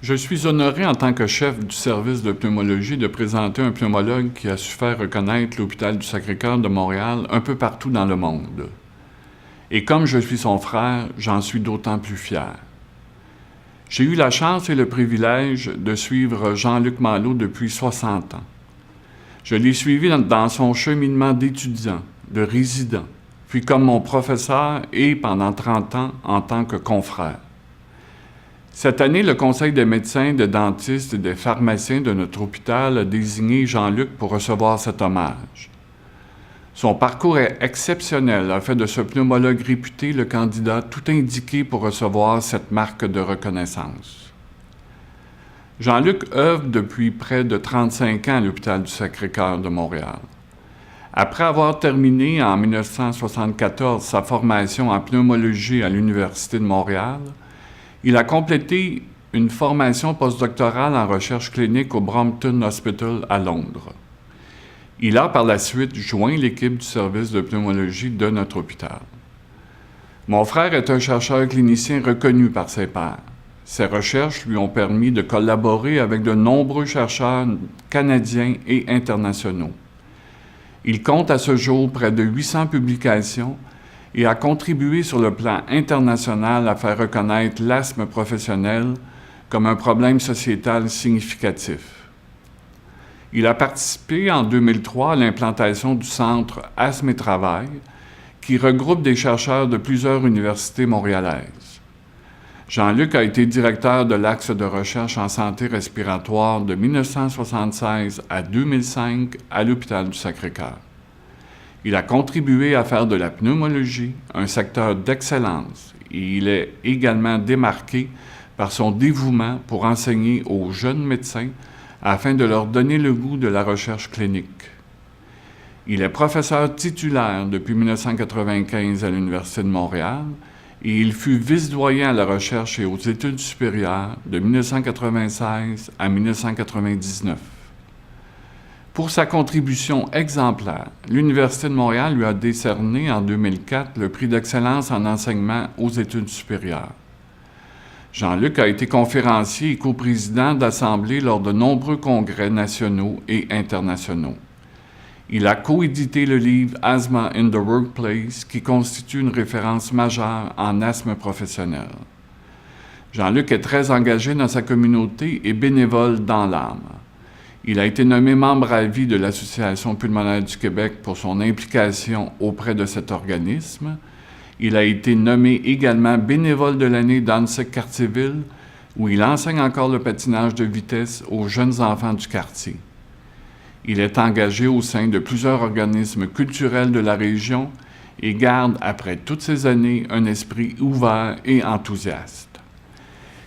Je suis honoré en tant que chef du service de pneumologie de présenter un pneumologue qui a su faire reconnaître l'Hôpital du Sacré-Cœur de Montréal un peu partout dans le monde. Et comme je suis son frère, j'en suis d'autant plus fier. J'ai eu la chance et le privilège de suivre Jean-Luc Malo depuis 60 ans. Je l'ai suivi dans son cheminement d'étudiant, de résident, puis comme mon professeur et pendant 30 ans en tant que confrère. Cette année, le Conseil des médecins, des dentistes et des pharmaciens de notre hôpital a désigné Jean-Luc pour recevoir cet hommage. Son parcours est exceptionnel, a fait de ce pneumologue réputé le candidat tout indiqué pour recevoir cette marque de reconnaissance. Jean-Luc œuvre depuis près de 35 ans à l'Hôpital du Sacré-Cœur de Montréal. Après avoir terminé en 1974 sa formation en pneumologie à l'Université de Montréal, il a complété une formation postdoctorale en recherche clinique au Brompton Hospital à Londres. Il a par la suite joint l'équipe du service de pneumologie de notre hôpital. Mon frère est un chercheur clinicien reconnu par ses pairs. Ses recherches lui ont permis de collaborer avec de nombreux chercheurs canadiens et internationaux. Il compte à ce jour près de 800 publications et a contribué sur le plan international à faire reconnaître l'asthme professionnel comme un problème sociétal significatif. Il a participé en 2003 à l'implantation du Centre Asthme et Travail, qui regroupe des chercheurs de plusieurs universités montréalaises. Jean-Luc a été directeur de l'Axe de recherche en santé respiratoire de 1976 à 2005 à l'Hôpital du Sacré-Cœur. Il a contribué à faire de la pneumologie un secteur d'excellence et il est également démarqué par son dévouement pour enseigner aux jeunes médecins afin de leur donner le goût de la recherche clinique. Il est professeur titulaire depuis 1995 à l'Université de Montréal et il fut vice-doyen à la recherche et aux études supérieures de 1996 à 1999. Pour sa contribution exemplaire, l'Université de Montréal lui a décerné en 2004 le prix d'excellence en enseignement aux études supérieures. Jean-Luc a été conférencier et coprésident d'assemblées lors de nombreux congrès nationaux et internationaux. Il a coédité le livre « Asthma in the Workplace » qui constitue une référence majeure en asthme professionnel. Jean-Luc est très engagé dans sa communauté et bénévole dans l'âme. Il a été nommé membre à vie de l'Association pulmonaire du Québec pour son implication auprès de cet organisme. Il a été nommé également bénévole de l'année d'Annecy-Cartierville, où il enseigne encore le patinage de vitesse aux jeunes enfants du quartier. Il est engagé au sein de plusieurs organismes culturels de la région et garde, après toutes ces années, un esprit ouvert et enthousiaste.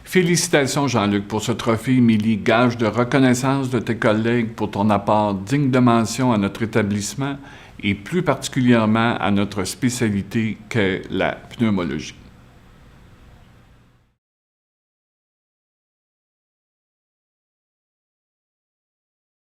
Félicitations, Jean-Luc, pour ce trophée Émilie, gage de reconnaissance de tes collègues pour ton apport digne de mention à notre établissement et plus particulièrement à notre spécialité qu'est la pneumologie.